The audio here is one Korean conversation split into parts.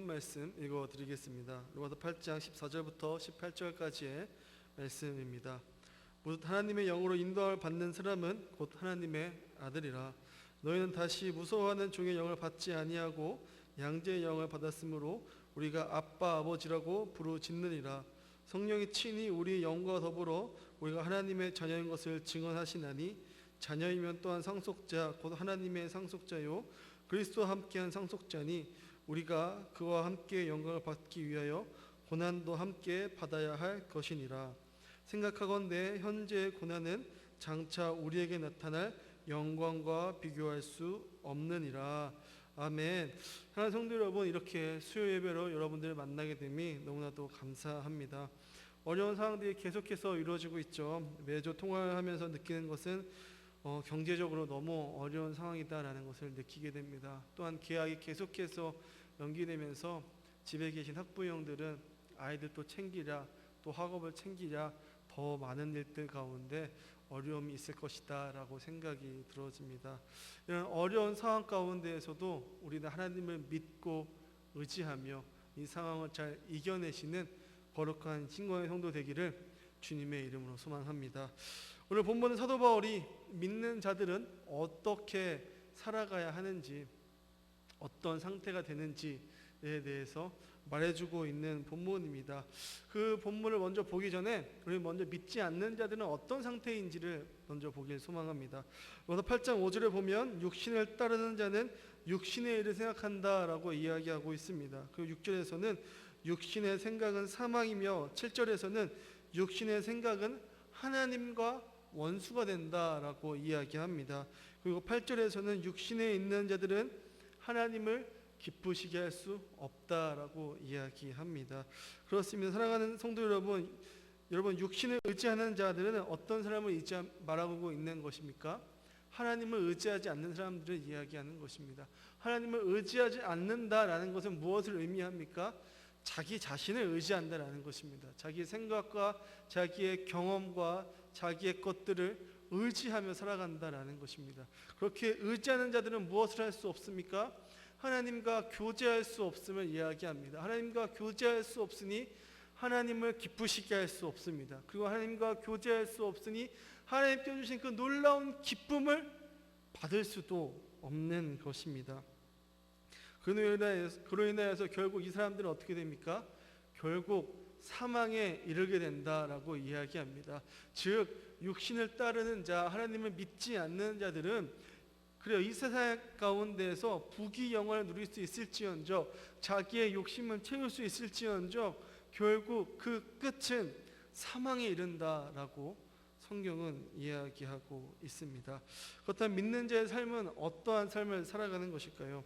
본문 말씀 읽어드리겠습니다. 로마서 8장 14절부터 18절까지의 말씀입니다. 무릇 하나님의 영으로 인도함을 받는 사람은 곧 하나님의 아들이라. 너희는 다시 무서워하는 종의 영을 받지 아니하고 양제의 영을 받았으므로 우리가 아빠 아버지라고 부르짖느니라. 성령이 친히 우리 영과 더불어 우리가 하나님의 자녀인 것을 증언하시나니 자녀이면 또한 상속자 곧 하나님의 상속자요 그리스도와 함께한 상속자니 우리가 그와 함께 영광을 받기 위하여 고난도 함께 받아야 할 것이니라. 생각하건대 현재의 고난은 장차 우리에게 나타날 영광과 비교할 수 없느니라. 아멘. 하나님 성도 여러분, 이렇게 수요 예배로 여러분들을 만나게 됨이 너무나도 감사합니다. 어려운 상황들이 계속해서 이루어지고 있죠. 매주 통화를 하면서 느끼는 것은 경제적으로 너무 어려운 상황이다라는 것을 느끼게 됩니다. 또한 계약이 계속해서 연기되면서 집에 계신 학부형들은 아이들 또 챙기랴, 또 학업을 챙기랴, 더 많은 일들 가운데 어려움이 있을 것이다 라고 생각이 들어집니다. 이런 어려운 상황 가운데에서도 우리는 하나님을 믿고 의지하며 이 상황을 잘 이겨내시는 거룩한 신령의 성도 되기를 주님의 이름으로 소망합니다. 오늘 본문은 사도 바울이 믿는 자들은 어떻게 살아가야 하는지, 어떤 상태가 되는지에 대해서 말해주고 있는 본문입니다. 그 본문을 먼저 보기 전에 우리 먼저 믿지 않는 자들은 어떤 상태인지를 먼저 보길 소망합니다. 로마서 8장 5절에 보면 육신을 따르는 자는 육신의 일을 생각한다라고 이야기하고 있습니다. 그리고 6절에서는 육신의 생각은 사망이며 7절에서는 육신의 생각은 하나님과 원수가 된다라고 이야기합니다. 그리고 8절에서는 육신에 있는 자들은 하나님을 기쁘시게 할 수 없다라고 이야기합니다. 그렇습니다. 사랑하는 성도 여러분, 육신을 의지하는 자들은 어떤 사람을 말하고 있는 것입니까? 하나님을 의지하지 않는 사람들을 이야기하는 것입니다. 하나님을 의지하지 않는다라는 것은 무엇을 의미합니까? 자기 자신을 의지한다라는 것입니다. 자기 생각과 자기의 경험과 자기의 것들을 의지하며 살아간다라는 것입니다. 그렇게 의지하는 자들은 무엇을 할 수 없습니까? 하나님과 교제할 수 없음을 이야기합니다. 하나님과 교제할 수 없으니 하나님을 기쁘시게 할 수 없습니다. 그리고 하나님과 교제할 수 없으니 하나님께 주신 그 놀라운 기쁨을 받을 수도 없는 것입니다. 그로 인하여서 결국 이 사람들은 어떻게 됩니까? 결국 사망에 이르게 된다라고 이야기합니다. 즉 육신을 따르는 자, 하나님을 믿지 않는 자들은 그래요, 이 세상 가운데에서 부귀영화를 누릴 수 있을지언정, 자기의 욕심을 채울 수 있을지언정 결국 그 끝은 사망에 이른다라고 성경은 이야기하고 있습니다. 그렇다면 믿는 자의 삶은 어떠한 삶을 살아가는 것일까요?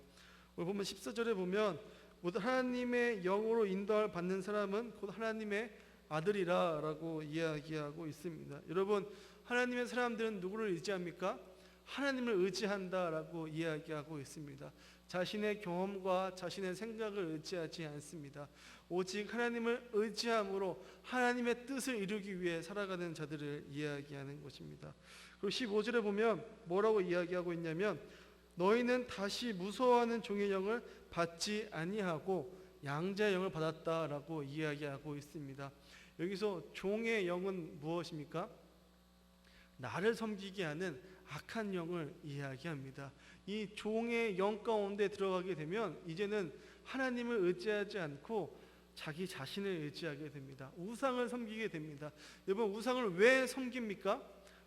오늘 보면 14절에 보면 모두 하나님의 영으로 인도를 받는 사람은 곧 하나님의 아들이라 라고 이야기하고 있습니다. 여러분, 하나님의 사람들은 누구를 의지합니까? 하나님을 의지한다라고 이야기하고 있습니다. 자신의 경험과 자신의 생각을 의지하지 않습니다. 오직 하나님을 의지함으로 하나님의 뜻을 이루기 위해 살아가는 자들을 이야기하는 것입니다. 그리고 15절에 보면 뭐라고 이야기하고 있냐면 너희는 다시 무서워하는 종의 영을 받지 아니하고 양자의 영을 받았다라고 이야기하고 있습니다. 여기서 종의 영은 무엇입니까? 나를 섬기게 하는 악한 영을 이야기합니다. 이 종의 영 가운데 들어가게 되면 이제는 하나님을 의지하지 않고 자기 자신을 의지하게 됩니다. 우상을 섬기게 됩니다. 여러분, 우상을 왜 섬깁니까?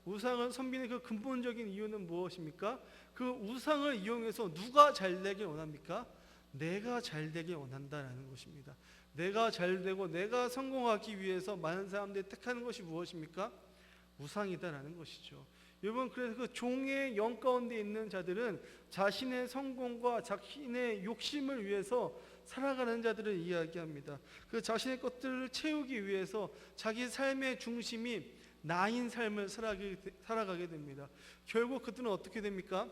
우상을 섬기는 그 근본적인 이유는 무엇입니까? 그 우상을 이용해서 누가 잘 되길 원합니까? 내가 잘 되길 원한다라는 것입니다. 내가 잘 되고 내가 성공하기 위해서 많은 사람들이 택하는 것이 무엇입니까? 우상이다라는 것이죠. 여러분, 그래서 그 종의 영 가운데 있는 자들은 자신의 성공과 자신의 욕심을 위해서 살아가는 자들을 이야기합니다. 그 자신의 것들을 채우기 위해서 자기 삶의 중심이 나인 삶을 살아가게 됩니다. 결국 그들은 어떻게 됩니까?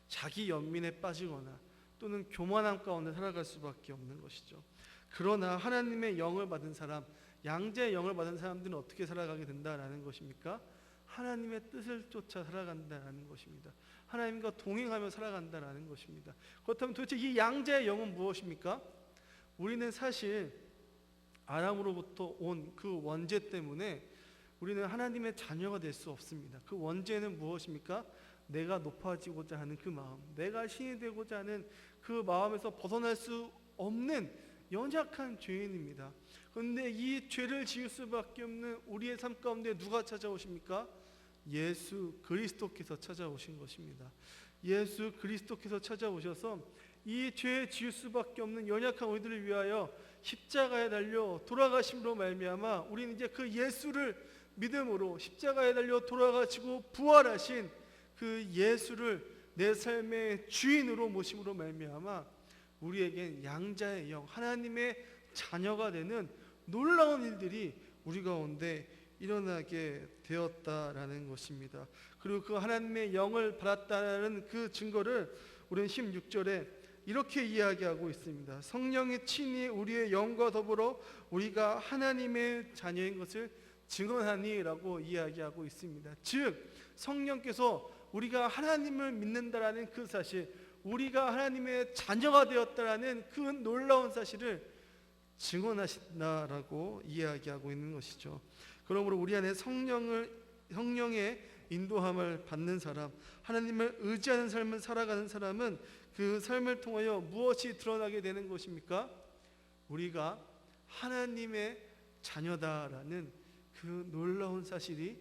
자기 연민에 빠지거나 또는 교만함 가운데 살아갈 수밖에 없는 것이죠. 그러나 하나님의 영을 받은 사람, 양자의 영을 받은 사람들은 어떻게 살아가게 된다라는 것입니까? 하나님의 뜻을 쫓아 살아간다는 것입니다. 하나님과 동행하며 살아간다는 것입니다. 그렇다면 도대체 이 양자의 영은 무엇입니까? 우리는 사실 아담으로부터 온 그 원죄 때문에 우리는 하나님의 자녀가 될 수 없습니다. 그 원죄는 무엇입니까? 내가 높아지고자 하는 그 마음, 내가 신이 되고자 하는 그 마음에서 벗어날 수 없는 연약한 죄인입니다. 그런데 이 죄를 지을 수밖에 없는 우리의 삶 가운데 누가 찾아오십니까? 예수 그리스도께서 찾아오신 것입니다. 예수 그리스도께서 찾아오셔서 이 죄 지을 수밖에 없는 연약한 우리들을 위하여 십자가에 달려 돌아가심으로 말미암아 우리는 이제 그 예수를 믿음으로 십자가에 달려 돌아가시고 부활하신 그 예수를 내 삶의 주인으로 모심으로 말미암아 우리에겐 양자의 영, 하나님의 자녀가 되는 놀라운 일들이 우리 가운데 일어나게 되었다라는 것입니다. 그리고 그 하나님의 영을 받았다는 그 증거를 우리는 16절에 이렇게 이야기하고 있습니다. 성령의 친히 우리의 영과 더불어 우리가 하나님의 자녀인 것을 증언하니라고 이야기하고 있습니다. 즉 성령께서 우리가 하나님을 믿는다라는 그 사실, 우리가 하나님의 자녀가 되었다라는 그 놀라운 사실을 증언하신다라고 이야기하고 있는 것이죠. 그러므로 우리 안에 성령의 인도함을 받는 사람, 하나님을 의지하는 삶을 살아가는 사람은 그 삶을 통하여 무엇이 드러나게 되는 것입니까? 우리가 하나님의 자녀다라는 그 놀라운 사실이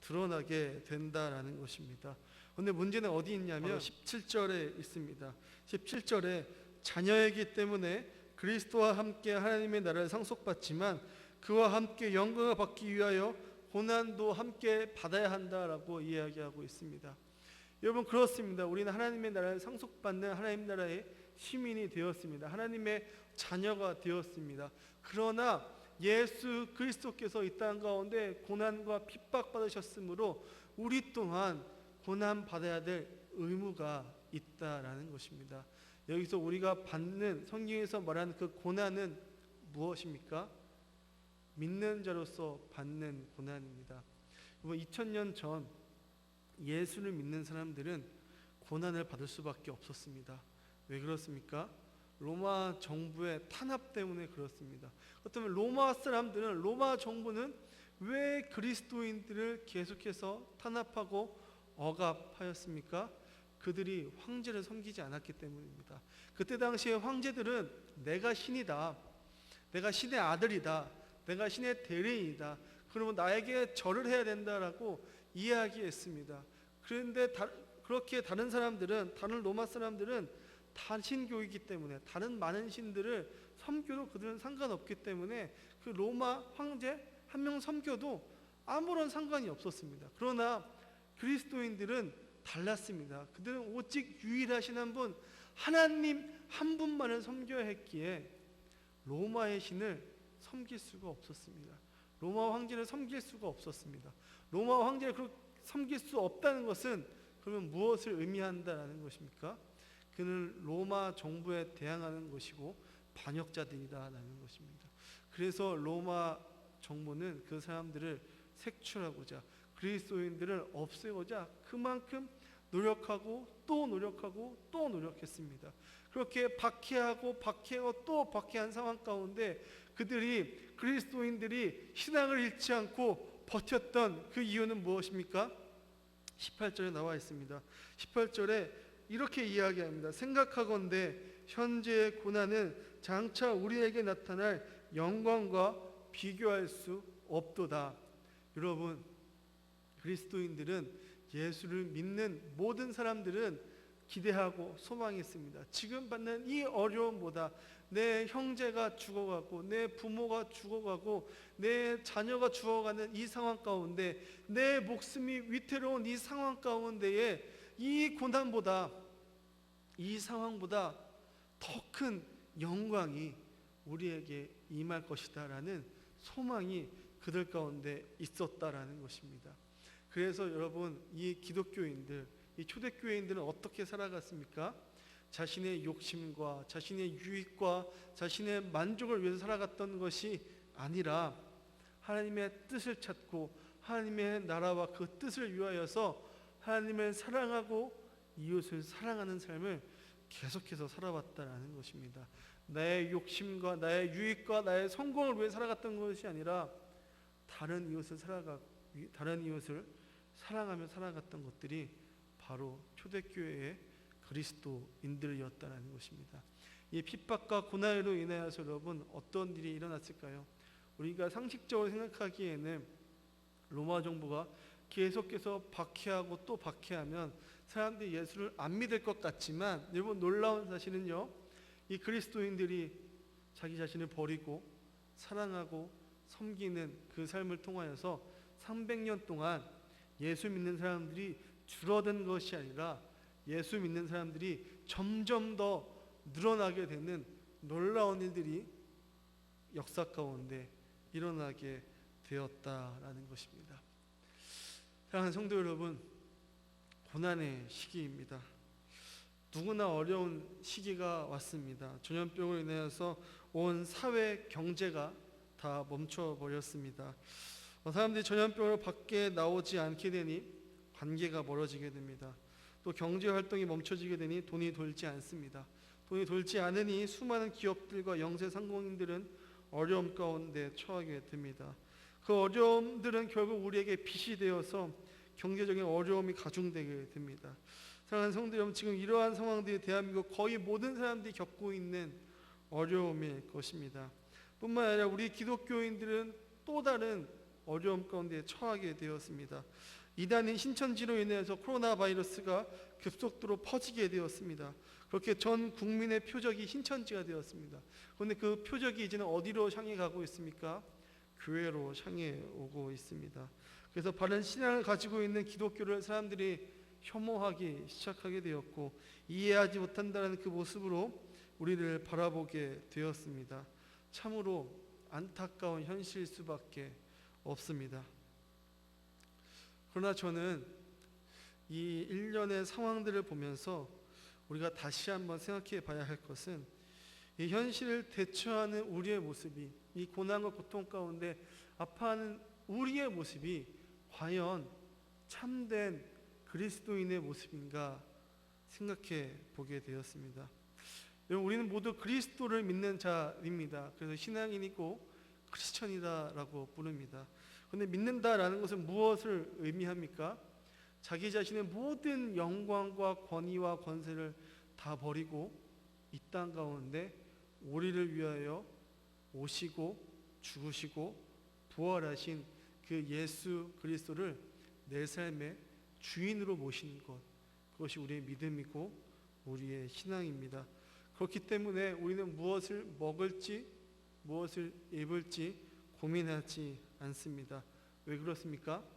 드러나게 된다라는 것입니다. 그런데 문제는 어디 있냐면 17절에 있습니다. 17절에 자녀이기 때문에 그리스도와 함께 하나님의 나라를 상속받지만 그와 함께 영광을 받기 위하여 고난도 함께 받아야 한다라고 이야기하고 있습니다. 여러분 그렇습니다. 우리는 하나님의 나라를 상속받는 하나님 나라의 시민이 되었습니다. 하나님의 자녀가 되었습니다. 그러나 예수 그리스도께서 이 땅 가운데 고난과 핍박받으셨으므로 우리 또한 고난 받아야 될 의무가 있다라는 것입니다. 여기서 우리가 받는 성경에서 말하는 그 고난은 무엇입니까? 믿는 자로서 받는 고난입니다. 2000년 전 예수를 믿는 사람들은 고난을 받을 수밖에 없었습니다. 왜 그렇습니까? 로마 정부의 탄압 때문에 그렇습니다. 그렇다면 로마 사람들은, 로마 정부는 왜 그리스도인들을 계속해서 탄압하고 억압하였습니까? 그들이 황제를 섬기지 않았기 때문입니다. 그때 당시에 황제들은 내가 신이다, 내가 신의 아들이다, 내가 신의 대리인이다, 그러면 나에게 절을 해야 된다라고 이야기했습니다. 그런데 그렇게 다른 사람들은, 다른 로마 사람들은 다신교이기 때문에 다른 많은 신들을 섬겨도 그들은 상관없기 때문에 그 로마 황제 한 명 섬겨도 아무런 상관이 없었습니다. 그러나 그리스도인들은 달랐습니다. 그들은 오직 유일하신 한 분, 하나님 한 분만을 섬겨야 했기에 로마의 신을 섬길 수가 없었습니다. 로마 황제를 섬길 수가 없었습니다. 로마 황제를 섬길 수 없다는 것은 그러면 무엇을 의미한다라는 것입니까? 그는 로마 정부에 대항하는 것이고 반역자들이다라는 것입니다. 그래서 로마 정부는 그 사람들을 색출하고자, 그리스도인들을 없애고자 그만큼 노력하고 또 노력하고 또 노력했습니다. 그렇게 박해하고 또 박해한 상황 가운데 그리스도인들이 신앙을 잃지 않고 버텼던 그 이유는 무엇입니까? 18절에 나와 있습니다. 18절에 이렇게 이야기합니다. 생각하건대 현재의 고난은 장차 우리에게 나타날 영광과 비교할 수 없도다. 여러분, 그리스도인들은, 예수를 믿는 모든 사람들은 기대하고 소망했습니다. 지금 받는 이 어려움보다 내 형제가 죽어가고 내 부모가 죽어가고 내 자녀가 죽어가는 이 상황 가운데, 내 목숨이 위태로운 이 상황 가운데에 이 고난보다, 이 상황보다 더 큰 영광이 우리에게 임할 것이다 라는 소망이 그들 가운데 있었다라는 것입니다. 그래서 여러분, 이 기독교인들, 이 초대교회인들은 어떻게 살아갔습니까? 자신의 욕심과 자신의 유익과 자신의 만족을 위해서 살아갔던 것이 아니라 하나님의 뜻을 찾고 하나님의 나라와 그 뜻을 위하여서 하나님을 사랑하고 이웃을 사랑하는 삶을 계속해서 살아왔다라는 것입니다. 나의 욕심과 나의 유익과 나의 성공을 위해 살아갔던 것이 아니라 다른 이웃을 사랑하며 살아갔던 것들이 바로 초대교회의 그리스도인들이었다는 것입니다. 이 핍박과 고난으로 인하여서 여러분 어떤 일이 일어났을까요? 우리가 상식적으로 생각하기에는 로마 정부가 계속해서 박해하고 또 박해하면 사람들이 예수를 안 믿을 것 같지만 여러분 놀라운 사실은요, 이 그리스도인들이 자기 자신을 버리고 사랑하고 섬기는 그 삶을 통하여서 300년 동안 예수 믿는 사람들이 줄어든 것이 아니라 예수 믿는 사람들이 점점 더 늘어나게 되는 놀라운 일들이 역사 가운데 일어나게 되었다라는 것입니다. 사랑하는 성도 여러분, 고난의 시기입니다. 누구나 어려운 시기가 왔습니다. 전염병으로 인해서 온 사회 경제가 다 멈춰버렸습니다. 사람들이 전염병으로 밖에 나오지 않게 되니 관계가 멀어지게 됩니다. 또 경제 활동이 멈춰지게 되니 돈이 돌지 않습니다. 돈이 돌지 않으니 수많은 기업들과 영세 상공인들은 어려움 가운데 처하게 됩니다. 그 어려움들은 결국 우리에게 빚이 되어서 경제적인 어려움이 가중되게 됩니다. 사랑하는 성도 여러분, 지금 이러한 상황들이 대한민국 거의 모든 사람들이 겪고 있는 어려움일 것입니다. 뿐만 아니라 우리 기독교인들은 또 다른 어려움 가운데 처하게 되었습니다. 이단인 신천지로 인해서 코로나 바이러스가 급속도로 퍼지게 되었습니다. 그렇게 전 국민의 표적이 신천지가 되었습니다. 그런데 그 표적이 이제는 어디로 향해 가고 있습니까? 교회로 향해 오고 있습니다. 그래서 바른 신앙을 가지고 있는 기독교를 사람들이 혐오하기 시작하게 되었고 이해하지 못한다는 그 모습으로 우리를 바라보게 되었습니다. 참으로 안타까운 현실일 수밖에 없습니다. 그러나 저는 이 일련의 상황들을 보면서 우리가 다시 한번 생각해 봐야 할 것은 이 현실을 대처하는 우리의 모습이, 이 고난과 고통 가운데 아파하는 우리의 모습이 과연 참된 그리스도인의 모습인가 생각해 보게 되었습니다. 우리는 모두 그리스도를 믿는 자입니다. 그래서 신앙인이고 크리스천이다라고 부릅니다. 그런데 믿는다라는 것은 무엇을 의미합니까? 자기 자신의 모든 영광과 권위와 권세를 다 버리고 이 땅 가운데 우리를 위하여 오시고 죽으시고 부활하신 그 예수 그리스도를 내 삶의 주인으로 모시는 것, 그것이 우리의 믿음이고 우리의 신앙입니다. 그렇기 때문에 우리는 무엇을 먹을지 무엇을 입을지 고민하지 않습니다. 왜 그렇습니까?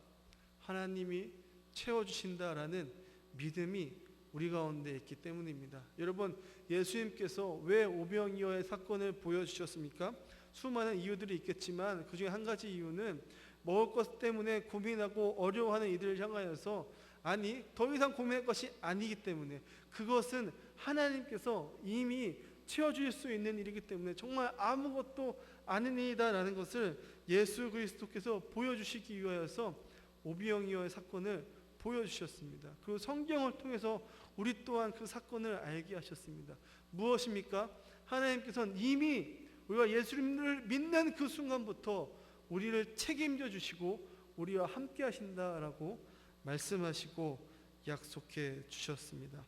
하나님이 채워주신다라는 믿음이 우리 가운데 있기 때문입니다. 여러분, 예수님께서 왜 오병이어의 사건을 보여주셨습니까? 수많은 이유들이 있겠지만 그 중에 한 가지 이유는 먹을 것 때문에 고민하고 어려워하는 이들을 향하여서 아니 더 이상 고민할 것이 아니기 때문에, 그것은 하나님께서 이미 채워주실 수 있는 일이기 때문에 정말 아무것도 아닌 일이다라는 것을 예수 그리스도께서 보여주시기 위하여서 오병이어의 사건을 보여주셨습니다. 그리고 성경을 통해서 우리 또한 그 사건을 알게 하셨습니다. 무엇입니까? 하나님께서는 이미 우리가 예수님을 믿는 그 순간부터 우리를 책임져 주시고 우리와 함께 하신다라고 말씀하시고 약속해 주셨습니다.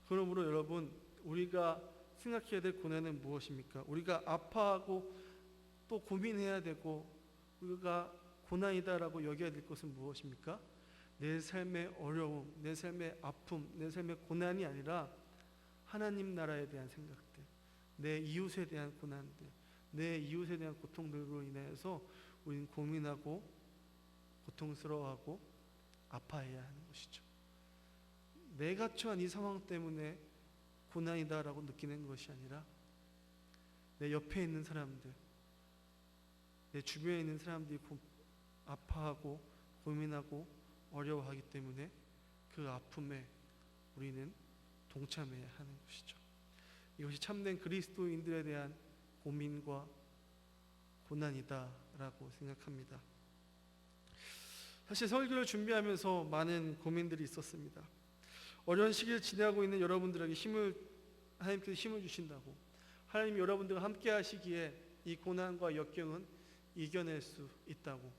그러므로 여러분, 우리가 생각해야 될 고난은 무엇입니까? 우리가 아파하고 또 고민해야 되고 우리가 고난이다라고 여겨야 될 것은 무엇입니까? 내 삶의 어려움, 내 삶의 아픔, 내 삶의 고난이 아니라 하나님 나라에 대한 생각들, 내 이웃에 대한 고난들, 내 이웃에 대한 고통들로 인해서 우리는 고민하고 고통스러워하고 아파해야 하는 것이죠. 내가 처한 이 상황 때문에 고난이다라고 느끼는 것이 아니라 내 옆에 있는 사람들, 내 주변에 있는 사람들이 아파하고 고민하고 어려워하기 때문에 그 아픔에 우리는 동참해야 하는 것이죠. 이것이 참된 그리스도인들에 대한 고민과 고난이다라고 생각합니다. 사실 설교를 준비하면서 많은 고민들이 있었습니다. 어려운 시기를 지나고 있는 여러분들에게 하나님께서 힘을 주신다고, 하나님이 여러분들과 함께 하시기에 이 고난과 역경은 이겨낼 수 있다고,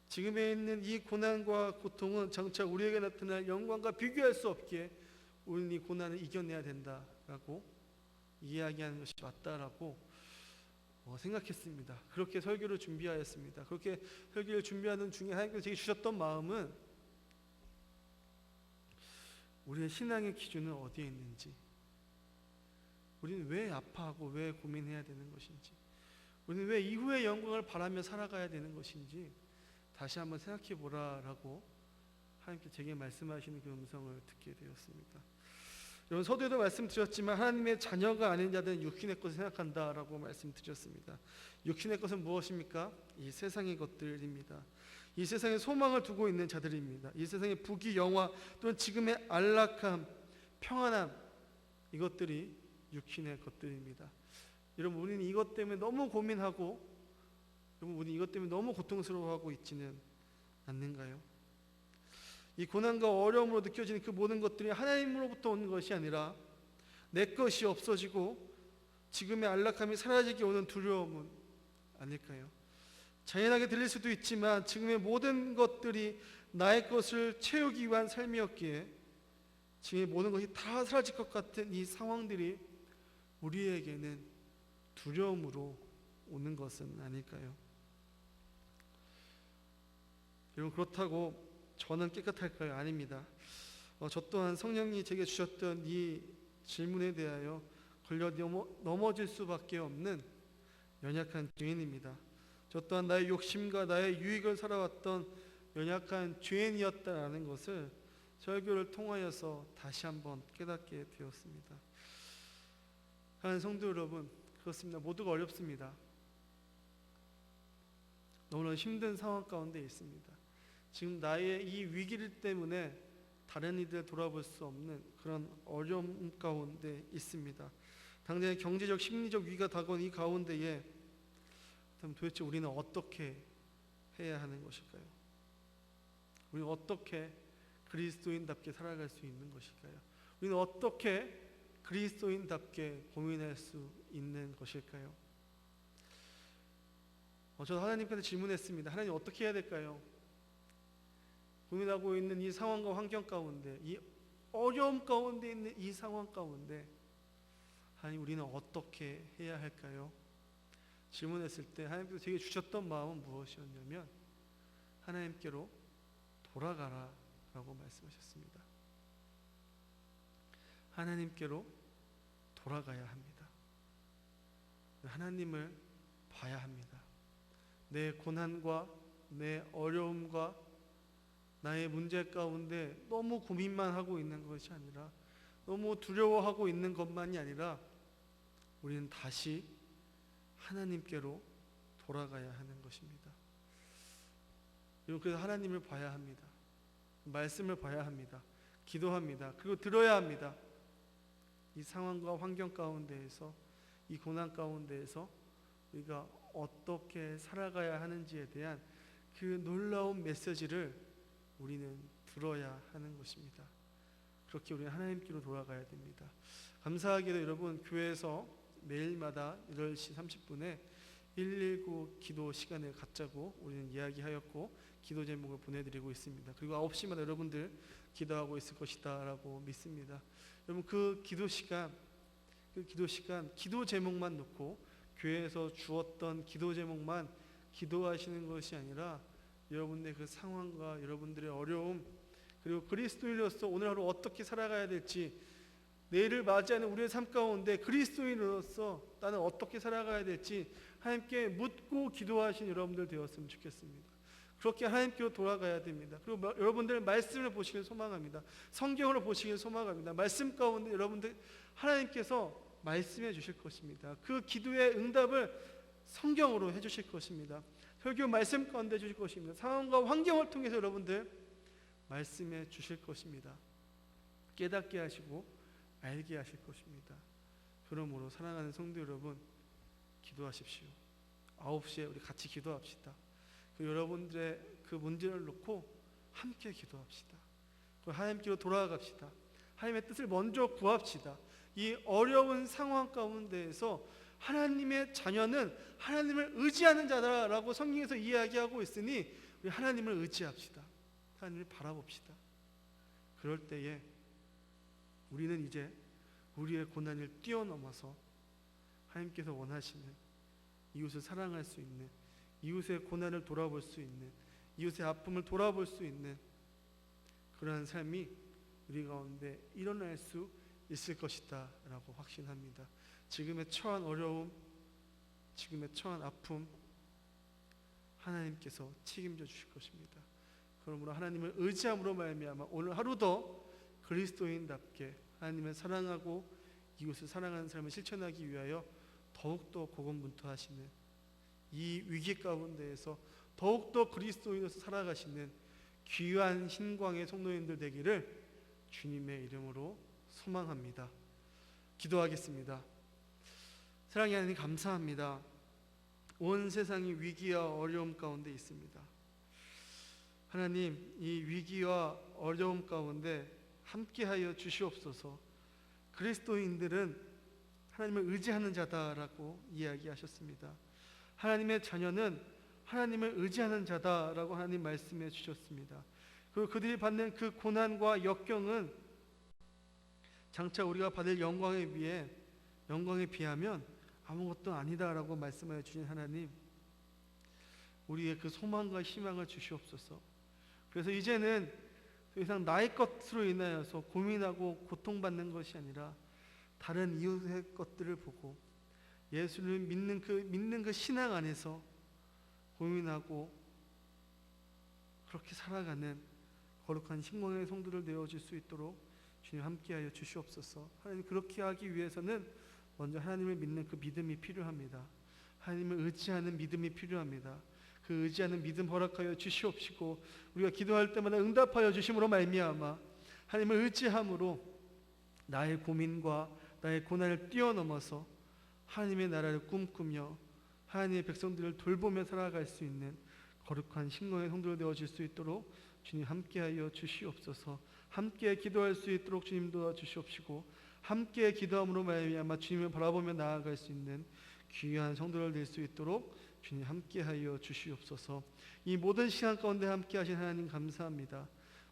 지금에 있는 이 고난과 고통은 장차 우리에게 나타날 영광과 비교할 수 없기에 우리는 이 고난을 이겨내야 된다라고 이야기하는 것이 맞다라고 생각했습니다. 그렇게 설교를 준비하였습니다. 그렇게 설교를 준비하는 중에 하나님께서 제게 주셨던 마음은 우리의 신앙의 기준은 어디에 있는지, 우리는 왜 아파하고 왜 고민해야 되는 것인지, 우리는 왜 이후의 영광을 바라며 살아가야 되는 것인지 다시 한번 생각해 보라라고 하나님께서 제게 말씀하시는 그 음성을 듣게 되었습니다. 여러분, 서두에도 말씀드렸지만 하나님의 자녀가 아닌 자들은 육신의 것을 생각한다라고 말씀드렸습니다. 육신의 것은 무엇입니까? 이 세상의 것들입니다. 이 세상에 소망을 두고 있는 자들입니다. 이 세상의 부귀 영화 또는 지금의 안락함, 평안함, 이것들이 육신의 것들입니다. 여러분, 우리는 이것 때문에 너무 고민하고, 여러분, 우리는 이것 때문에 너무 고통스러워하고 있지는 않는가요? 이 고난과 어려움으로 느껴지는 그 모든 것들이 하나님으로부터 오는 것이 아니라 내 것이 없어지고 지금의 안락함이 사라지게 오는 두려움은 아닐까요? 잔인하게 들릴 수도 있지만 지금의 모든 것들이 나의 것을 채우기 위한 삶이었기에 지금의 모든 것이 다 사라질 것 같은 이 상황들이 우리에게는 두려움으로 오는 것은 아닐까요? 여러분, 그렇다고 저는 깨끗할까요? 아닙니다. 저 또한 성령이 제게 주셨던 이 질문에 대하여 걸려 넘어질 수밖에 없는 연약한 죄인입니다. 저 또한 나의 욕심과 나의 유익을 살아왔던 연약한 죄인이었다라는 것을 설교를 통하여서 다시 한번 깨닫게 되었습니다. 하나님 성도 여러분, 그렇습니다. 모두가 어렵습니다. 너무나 힘든 상황 가운데 있습니다. 지금 나의 이 위기를 때문에 다른 이들 돌아볼 수 없는 그런 어려움 가운데 있습니다. 당장의 경제적, 심리적 위기가 다가온 이 가운데에 도대체 우리는 어떻게 해야 하는 것일까요? 우리는 어떻게 그리스도인답게 살아갈 수 있는 것일까요? 우리는 어떻게 그리스도인답게 고민할 수 있는 것일까요? 저는 하나님께서 질문했습니다. 하나님, 어떻게 해야 될까요? 고민하고 있는 이 상황과 환경 가운데, 이 어려움 가운데 있는 이 상황 가운데 하나님, 우리는 어떻게 해야 할까요? 질문했을 때 하나님께서 제게 주셨던 마음은 무엇이었냐면 하나님께로 돌아가라 라고 말씀하셨습니다. 하나님께로 돌아가야 합니다. 하나님을 봐야 합니다. 내 고난과 내 어려움과 나의 문제 가운데 너무 고민만 하고 있는 것이 아니라, 너무 두려워하고 있는 것만이 아니라 우리는 다시 하나님께로 돌아가야 하는 것입니다. 그래서 하나님을 봐야 합니다. 말씀을 봐야 합니다. 기도합니다. 그리고 들어야 합니다. 이 상황과 환경 가운데에서, 이 고난 가운데에서 우리가 어떻게 살아가야 하는지에 대한 그 놀라운 메시지를 우리는 들어야 하는 것입니다. 그렇게 우리는 하나님께로 돌아가야 됩니다. 감사하게도 여러분, 교회에서 매일마다 8시 30분에 119 기도 시간을 갖자고 우리는 이야기하였고 기도 제목을 보내드리고 있습니다. 그리고 9시마다 여러분들 기도하고 있을 것이다 라고 믿습니다. 여러분, 그 기도 시간 기도 제목만 놓고 교회에서 주었던 기도 제목만 기도하시는 것이 아니라 여러분들의 그 상황과 여러분들의 어려움, 그리고 그리스도인으로서 오늘 하루 어떻게 살아가야 될지, 내일을 맞이하는 우리의 삶 가운데 그리스도인으로서 나는 어떻게 살아가야 될지 하나님께 묻고 기도하신 여러분들 되었으면 좋겠습니다. 그렇게 하나님께로 돌아가야 됩니다. 그리고 여러분들 말씀을 보시길 소망합니다. 성경으로 보시길 소망합니다. 말씀 가운데 여러분들 하나님께서 말씀해 주실 것입니다. 그 기도의 응답을 성경으로 해주실 것입니다. 설교 말씀 가운데 주실 것입니다. 상황과 환경을 통해서 여러분들 말씀해 주실 것입니다. 깨닫게 하시고 알게 하실 것입니다. 그러므로 사랑하는 성도 여러분, 기도하십시오. 9시에 우리 같이 기도합시다. 여러분들의 그 문제를 놓고 함께 기도합시다. 하나님께로 돌아갑시다. 하나님의 뜻을 먼저 구합시다. 이 어려운 상황 가운데에서 하나님의 자녀는 하나님을 의지하는 자다라고 성경에서 이야기하고 있으니 우리 하나님을 의지합시다. 하나님을 바라봅시다. 그럴 때에 우리는 이제 우리의 고난을 뛰어넘어서 하나님께서 원하시는 이웃을 사랑할 수 있는, 이웃의 고난을 돌아볼 수 있는, 이웃의 아픔을 돌아볼 수 있는 그러한 삶이 우리 가운데 일어날 수 있을 것이다 라고 확신합니다. 지금의 처한 어려움, 지금의 처한 아픔 하나님께서 책임져 주실 것입니다. 그러므로 하나님을 의지함으로 말미암아 오늘 하루도 그리스도인답게 하나님을 사랑하고 이웃을 사랑하는 삶을 실천하기 위하여 더욱더 고군분투하시는 이 위기 가운데에서 더욱더 그리스도인으로서 살아가시는 귀한 신광의 성도님들 되기를 주님의 이름으로 소망합니다. 기도하겠습니다. 사랑의 하나님 감사합니다. 온 세상이 위기와 어려움 가운데 있습니다. 하나님, 이 위기와 어려움 가운데 함께하여 주시옵소서. 그리스도인들은 하나님을 의지하는 자다라고 이야기하셨습니다. 하나님의 자녀는 하나님을 의지하는 자다라고 하나님 말씀해 주셨습니다. 그리고 그들이 받는 그 고난과 역경은 장차 우리가 받을 영광에 비하면 아무것도 아니다라고 말씀하여 주신 하나님, 우리의 그 소망과 희망을 주시옵소서. 그래서 이제는 더 이상 나의 것으로 인하여서 고민하고 고통받는 것이 아니라 다른 이웃의 것들을 보고 예수를 믿는 그 신앙 안에서 고민하고 그렇게 살아가는 거룩한 신광의 성도들 되어질 수 있도록 주님 함께하여 주시옵소서. 하나님, 그렇게 하기 위해서는 먼저 하나님을 믿는 그 믿음이 필요합니다. 하나님을 의지하는 믿음이 필요합니다. 그 의지하는 믿음 허락하여 주시옵시고 우리가 기도할 때마다 응답하여 주심으로 말미암아 하나님을 의지함으로 나의 고민과 나의 고난을 뛰어넘어서 하나님의 나라를 꿈꾸며 하나님의 백성들을 돌보며 살아갈 수 있는 거룩한 신광의 성도로 되어질 수 있도록 주님 함께하여 주시옵소서. 함께 기도할 수 있도록 주님 도와주시옵시고 함께 기도함으로 말미암아 주님을 바라보며 나아갈 수 있는 귀한 성도를 될 수 있도록 주님 함께하여 주시옵소서. 이 모든 시간 가운데 함께하신 하나님 감사합니다.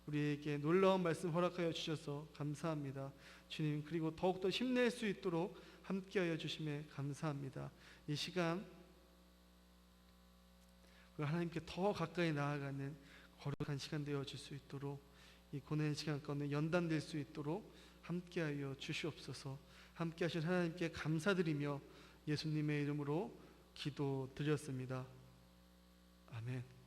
우리에게 놀라운 말씀 허락하여 주셔서 감사합니다. 주님, 그리고 더욱더 힘낼 수 있도록 함께하여 주심에 감사합니다. 이 시간 하나님께 더 가까이 나아가는 거룩한 시간 되어질 수 있도록 이 고난의 시간 가운데 연단될 수 있도록 함께하여 주시옵소서. 함께하신 하나님께 감사드리며 예수님의 이름으로 기도드렸습니다. 아멘.